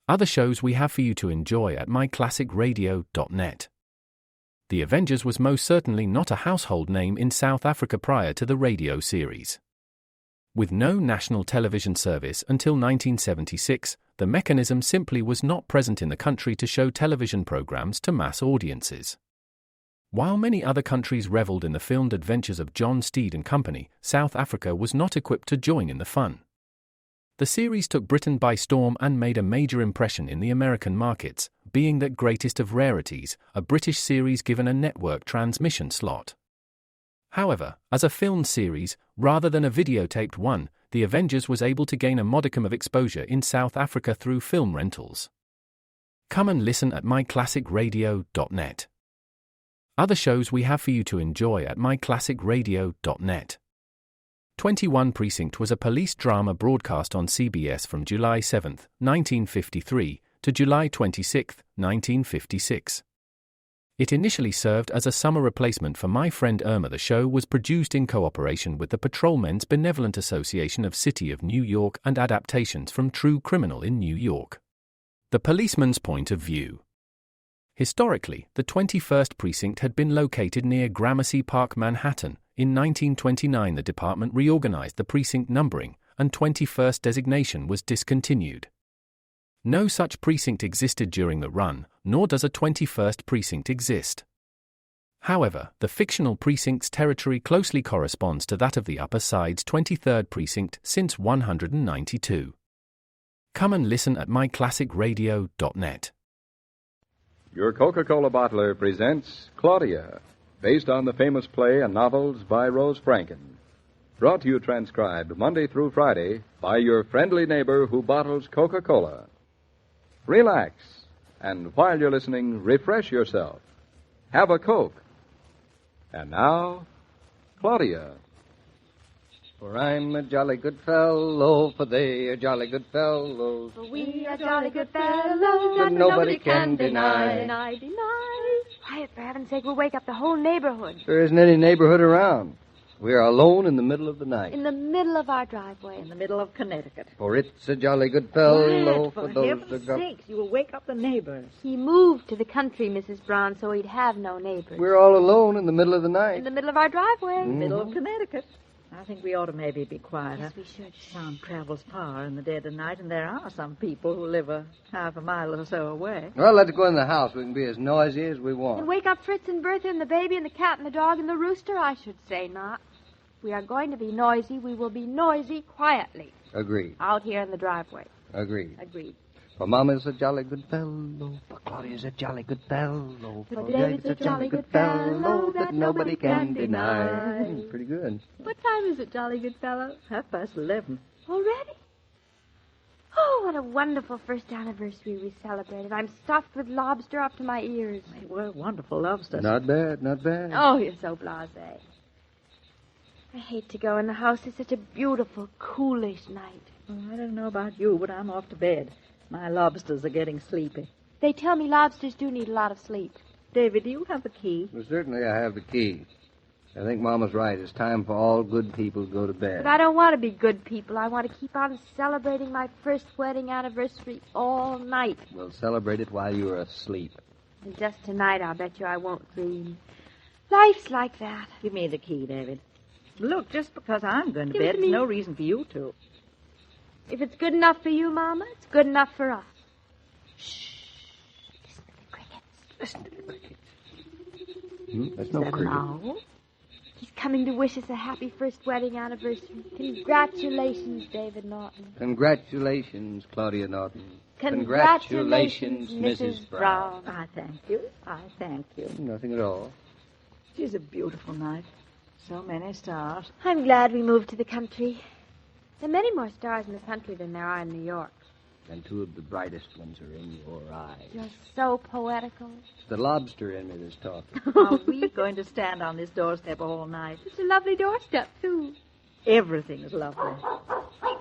Other shows we have for you to enjoy at myclassicradio.net. The Avengers was most certainly not a household name in South Africa prior to the radio series. With no national television service until 1976, the mechanism simply was not present in the country to show television programs to mass audiences. While many other countries reveled in the filmed adventures of John Steed and company, South Africa was not equipped to join in the fun. The series took Britain by storm and made a major impression in the American markets, being that greatest of rarities, a British series given a network transmission slot. However, as a filmed series, rather than a videotaped one, The Avengers was able to gain a modicum of exposure in South Africa through film rentals. Come and listen at myclassicradio.net. Other shows we have for you to enjoy at myclassicradio.net. 21 Precinct was a police drama broadcast on CBS from July 7, 1953, to July 26, 1956. It initially served as a summer replacement for My Friend Irma. The show was produced in cooperation with the Patrolmen's Benevolent Association of City of New York and adaptations from True Criminal in New York. The Policeman's Point of View. Historically, the 21st Precinct had been located near Gramercy Park, Manhattan. In 1929, the department reorganized the precinct numbering, and 21st designation was discontinued. No such precinct existed during the run, nor does a 21st precinct exist. However, the fictional precinct's territory closely corresponds to that of the Upper Side's 23rd precinct since 192. Come and listen at myclassicradio.net. Your Coca-Cola bottler presents Claudia, based on the famous play and novels by Rose Franken. Brought to you transcribed Monday through Friday by your friendly neighbor who bottles Coca-Cola. Relax, and while you're listening, refresh yourself. Have a Coke. And now, Claudia. For I'm a jolly good fellow, for they are jolly good fellows. For we are jolly good fellows, that nobody can deny. Deny. Quiet, for heaven's sake, we'll wake up the whole neighborhood. There isn't any neighborhood around. We are alone in the middle of the night. In the middle of our driveway. In the middle of Connecticut. For it's a jolly good fellow, For those heaven's that sakes, you will wake up the neighbors. He moved to the country, Mrs. Brown, so he'd have no neighbors. We're all alone in the middle of the night. In the middle of our driveway. Middle of Connecticut. I think we ought to maybe be quieter. Yes, we should. Sound travels far in the dead of night, and there are some people who live a half a mile or so away. Well, let's go in the house. We can be as noisy as we want. And wake up Fritz and Bertha and the baby and the cat and the dog and the rooster? I should say not. We are going to be noisy. We will be noisy quietly. Agreed. Out here in the driveway. Agreed. Agreed. For Mama's a jolly good fellow, for Claudia's a jolly good fellow, for David's a jolly good fellow that nobody can deny. Pretty good. What time is it, jolly good fellow? 11:30. Already? Oh, what a wonderful first anniversary we celebrated. I'm stuffed with lobster up to my ears. They were wonderful lobsters. Not bad, not bad. Oh, you're so blasé. I hate to go in the house. It's such a beautiful, coolish night. Well, I don't know about you, but I'm off to bed. My lobsters are getting sleepy. They tell me lobsters do need a lot of sleep. David, do you have the key? Well, certainly I have the key. I think Mama's right. It's time for all good people to go to bed. But I don't want to be good people. I want to keep on celebrating my first wedding anniversary all night. We'll celebrate it while you're asleep. And just tonight, I'll bet you I won't dream. Life's like that. Give me the key, David. Look, just because I'm going to Give it bed, to there's me. no reason for you to. If it's good enough for you, Mama, it's good enough for us. Shh. Listen to the crickets. Listen to the crickets. That's no cricket. Now? He's coming to wish us a happy first wedding anniversary. Congratulations, David Norton. Congratulations, Claudia Norton. Congratulations, Mrs. Brown. I thank you. I thank you. Nothing at all. It is a beautiful night. So many stars. I'm glad we moved to the country. There are many more stars in the country than there are in New York. And two of the brightest ones are in your eyes. You're so poetical. It's the lobster in me that's talking. Are we going to stand on this doorstep all night? It's a lovely doorstep, too. Everything is lovely.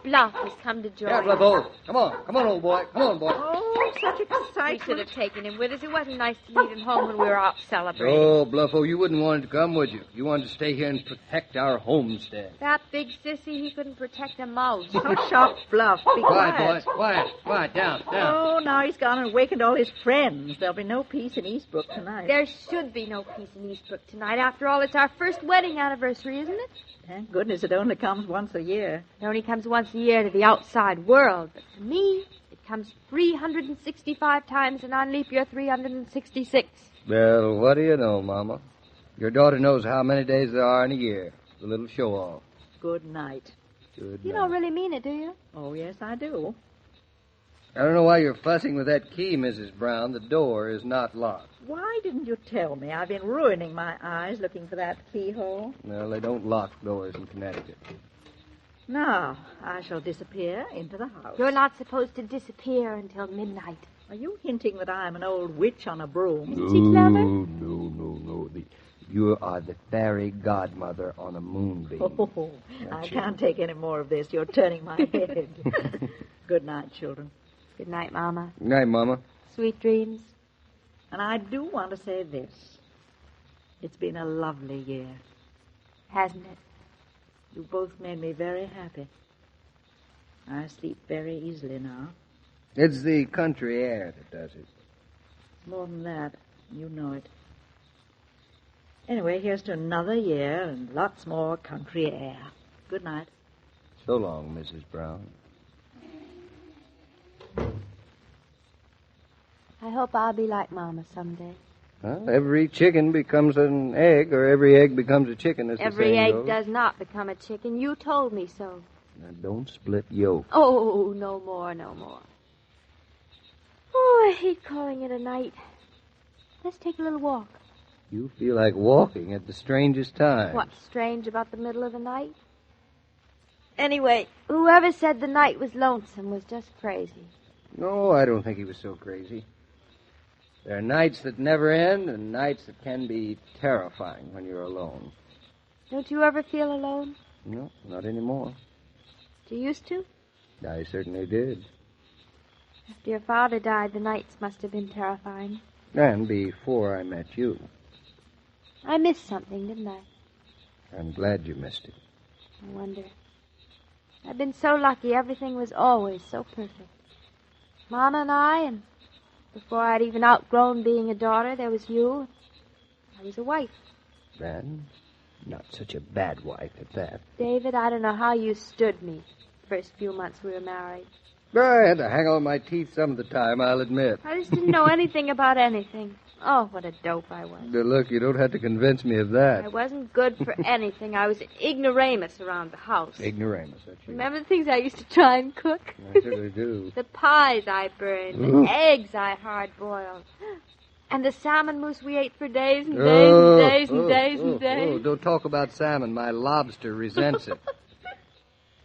Bluff has come to join Yeah, us. Bluffo. Come on, old boy. Come on, boy. Oh, such We excitement. should have taken him with us. It wasn't nice to leave him home when we were out celebrating. Oh, Bluffo, you wouldn't want him to come, would you? You wanted to stay here and protect our homestead. That big sissy, he couldn't protect a mouse. Oh, shop Bluff. Be quiet. Quiet, boy. Quiet. Down. Oh, now he's gone and awakened all his friends. There'll be no peace in Eastbrook tonight. There should be no peace in Eastbrook tonight. After all, it's our first wedding anniversary, isn't it? Thank goodness it only comes once a year. It only comes once a year to the outside world. But to me, it comes 365 times, and on leap year 366. Well, what do you know, Mama? Your daughter knows how many days there are in a year. The little show-off. Good night. Good You night. don't really mean it, do you? Oh, yes, I do. I don't know why you're fussing with that key, Mrs. Brown. The door is not locked. Why didn't you tell me? I've been ruining my eyes looking for that keyhole. Well, they don't lock doors in Connecticut. Now, I shall disappear into the house. You're not supposed to disappear until midnight. Are you hinting that I'm an old witch on a broom? Isn't she clever? No. You are the fairy godmother on a moonbeam. Oh, I can't take any more of this. You're turning my head. Good night, children. Good night, Mama. Good night, Mama. Sweet dreams. And I do want to say this. It's been a lovely year. Hasn't it? You both made me very happy. I sleep very easily now. It's the country air that does it. More than that, you know it. Anyway, here's to another year and lots more country air. Good night. So long, Mrs. Brown. I hope I'll be like Mama someday. Well, every chicken becomes an egg, or every egg becomes a chicken, as the Every saying egg goes. does not become a chicken. You told me so. Now, don't split yolk. Oh, no more. Oh, I hate calling it a night. Let's take a little walk. You feel like walking at the strangest time. What's strange about the middle of the night? Anyway, whoever said the night was lonesome was just crazy. No, I don't think he was so crazy. There are nights that never end and nights that can be terrifying when you're alone. Don't you ever feel alone? No, not anymore. You used to? I certainly did. After your father died, the nights must have been terrifying. And before I met you. I missed something, didn't I? I'm glad you missed it. I wonder. I've been so lucky. Everything was always so perfect. Mama and I, and before I'd even outgrown being a daughter, there was you. I was a wife. And not such a bad wife at that. David, I don't know how you stood me the first few months we were married. I had to hang on my teeth some of the time, I'll admit. I just didn't know anything about anything. Oh, what a dope I was. Now, look, you don't have to convince me of I that. wasn't good for anything. I was an ignoramus around the house. Ignoramus, that's you. Remember the things I used to try and cook? I certainly do. The pies I burned, Ooh. the eggs I hard-boiled, and the salmon mousse we ate for days and days Oh, and days and days and days. Oh, don't talk about salmon. My lobster resents it.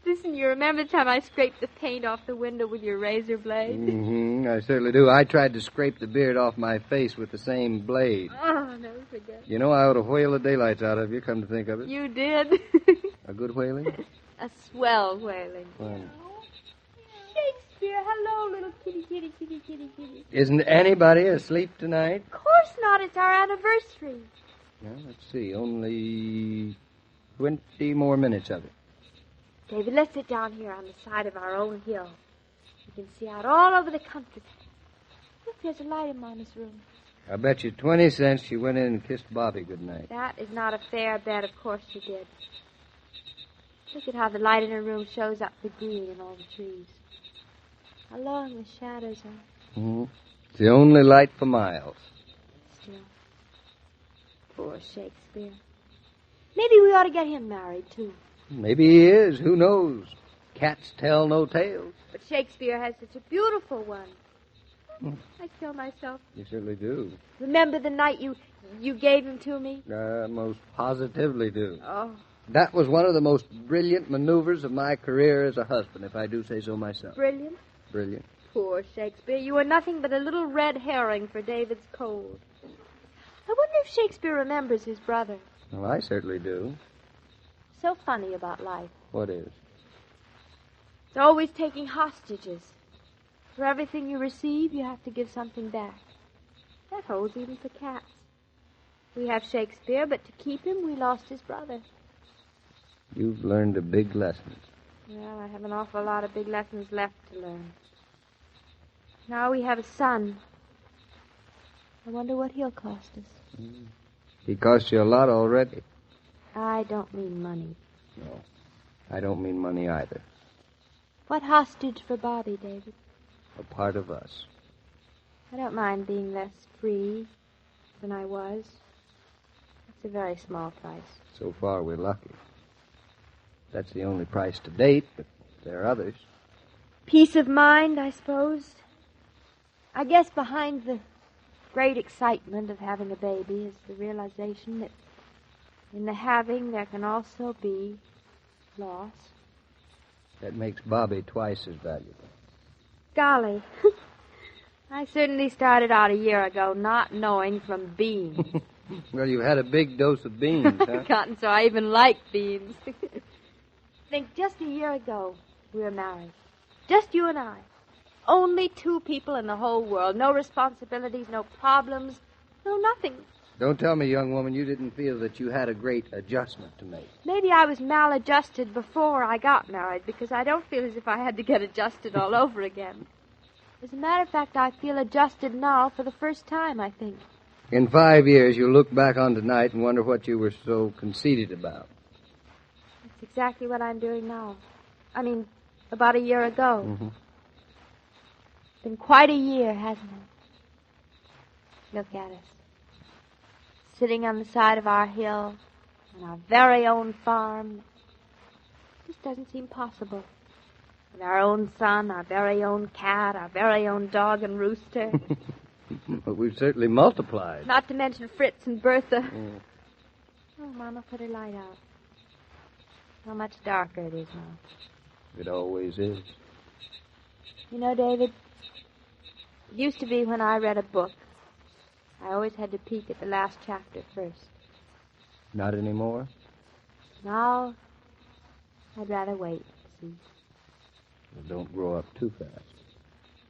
Listen, you remember the time I scraped the paint off the window with your razor blade? Mm-hmm, I certainly do. I tried to scrape the beard off my face with the same blade. Oh, I'll never forget. You know, I ought to whale the daylights out of you, come to think of it. You did. A good whaling? A swell whaling. Well, Shakespeare, hello, little kitty. isn't anybody asleep tonight? Of course not. It's our anniversary. Well, let's see. Only 20 more minutes of it. David, let's sit down here on the side of our own hill. We can see out all over the country. Look, there's a light in Mama's room. I bet you 20 cents she went in and kissed Bobby goodnight. That is not a fair bet. Of course she did. Look at how the light in her room shows up the green in all the trees. How long the shadows are. Mm-hmm. It's the only light for miles. Still. Poor Shakespeare. Maybe we ought to get him married, too. Maybe he is. Who knows? Cats tell no tales. But Shakespeare has such a beautiful one. I kill myself. You certainly do. Remember the night you gave him to me? Most positively do. Oh, That was one of the most brilliant maneuvers of my career as a husband, if I do say so myself. brilliant. Brilliant. Poor Shakespeare. You were nothing but a little red herring for David's cold. I wonder if Shakespeare remembers his brother. Well, I certainly do. So funny about life. What is? It's always taking hostages. For everything you receive, you have to give something back. That holds even for cats. We have Shakespeare, but to keep him, we lost his brother. You've learned a big lesson. Well, I have an awful lot of big lessons left to learn. Now we have a son. I wonder what he'll cost us. He cost you a lot already. I don't mean money. No, I don't mean money either. What hostage for Bobby, David? A part of us. I don't mind being less free than I was. It's a very small price. So far, we're lucky. That's the only price to date, but there are others. Peace of mind, I suppose. I guess behind the great excitement of having a baby is the realization that in the having there can also be loss. That makes Bobby twice as valuable. Golly. I certainly started out a year ago not knowing from beans. Well, you had a big dose of beans, huh? I've gotten so I even like beans. Think, just a year ago, we were married. Just you and I. Only two people in the whole world. No responsibilities, no problems, no nothing. Don't tell me, young woman, you didn't feel that you had a great adjustment to make. Maybe I was maladjusted before I got married, because I don't feel as if I had to get adjusted all over again. As a matter of fact, I feel adjusted now for the first time, I think. In 5 years, you'll look back on tonight and wonder what you were so conceited about. That's exactly what I'm doing now. I mean, about a year ago. Mm-hmm. It's been quite a year, hasn't it? Look at us. Sitting on the side of our hill, on our very own farm. This doesn't seem possible. With our own son, our very own cat, our very own dog and rooster. But we've certainly multiplied. Not to mention Fritz and Bertha. Oh, Mama, put her light out. How much darker it is now. It always is. You know, David, it used to be when I read a book, I always had to peek at the last chapter first. Not anymore? Now, I'd rather wait, see. Well, don't grow up too fast,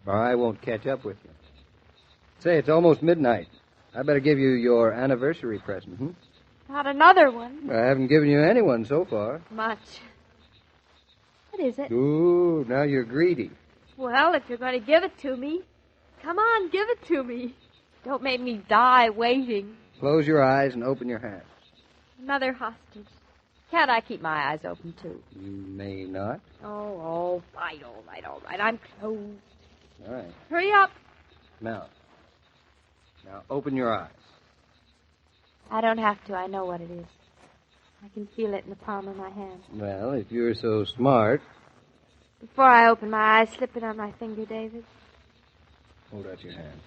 or I won't catch up with you. Say, it's almost midnight. I better give you your anniversary present, Not another one. I haven't given you any one so far. Much. What is it? Ooh, now you're greedy. Well, if you're going to give it to me, come on, give it to me. Don't make me die waiting. Close your eyes and open your hands. Another hostage. Can't I keep my eyes open, too? You may not. Oh, all right. I'm closed. All right. Hurry up. Now open your eyes. I don't have to. I know what it is. I can feel it in the palm of my hand. Well, if you're so smart. Before I open my eyes, slip it on my finger, David. Hold out your hand.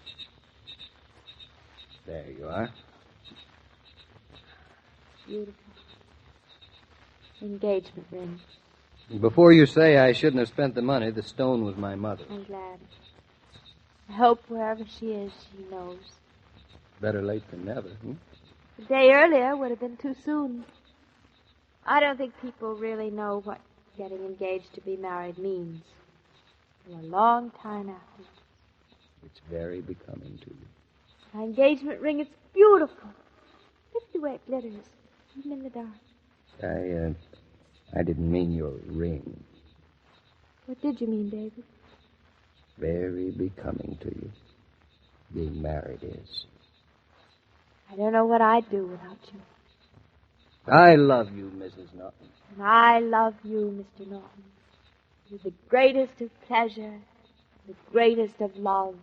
There you are. Beautiful. Engagement ring. Before you say I shouldn't have spent the money, the stone was my mother's. I'm glad. I hope wherever she is, she knows. Better late than never, A day earlier would have been too soon. I don't think people really know what getting engaged to be married means. For a long time after. It's very becoming to you. My engagement ring, it's beautiful. Look at the way it glitters, even in the dark. I didn't mean your ring. What did you mean, David? Very becoming to you. Being married is. I don't know what I'd do without you. I love you, Mrs. Norton. And I love you, Mr. Norton. You're the greatest of pleasure, the greatest of love,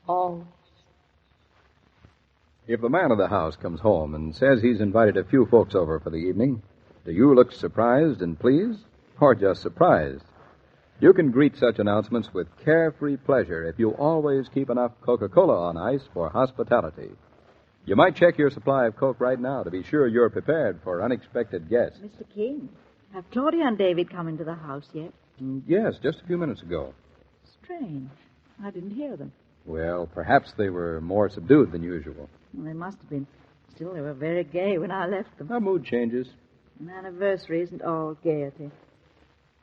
always. If the man of the house comes home and says he's invited a few folks over for the evening, do you look surprised and pleased, or just surprised? You can greet such announcements with carefree pleasure if you always keep enough Coca-Cola on ice for hospitality. You might check your supply of Coke right now to be sure you're prepared for unexpected guests. Mr. King, have Claudia and David come into the house yet? Yes, just a few minutes ago. Strange. I didn't hear them. Well, perhaps they were more subdued than usual. Well, they must have been. Still, they were very gay when I left them. Our mood changes. An anniversary isn't all gaiety.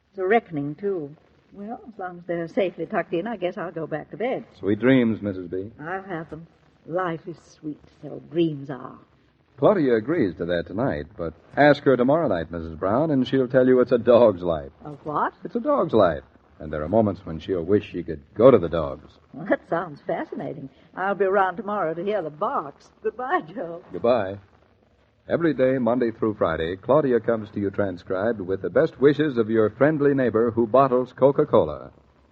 It's a reckoning, too. Well, as long as they're safely tucked in, I guess I'll go back to bed. Sweet dreams, Mrs. B. I'll have them. Life is sweet, so dreams are. Claudia agrees to that tonight, but ask her tomorrow night, Mrs. Brown, and she'll tell you it's a dog's life. A what? It's a dog's life. And there are moments when she'll wish she could go to the dogs. Well, that sounds fascinating. I'll be around tomorrow to hear the barks. Goodbye, Joe. Goodbye. Every day, Monday through Friday, Claudia comes to you transcribed with the best wishes of your friendly neighbor who bottles Coca-Cola.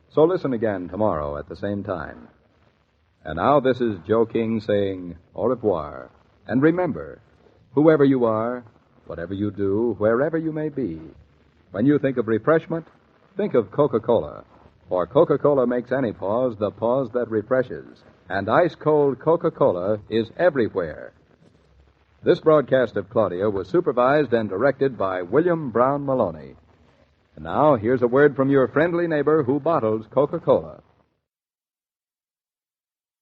So listen again tomorrow at the same time. And now this is Joe King saying au revoir. And remember, whoever you are, whatever you do, wherever you may be, when you think of refreshment, think of Coca-Cola. For Coca-Cola makes any pause the pause that refreshes. And ice-cold Coca-Cola is everywhere. This broadcast of Claudia was supervised and directed by William Brown Maloney. And now, here's a word from your friendly neighbor who bottles Coca-Cola.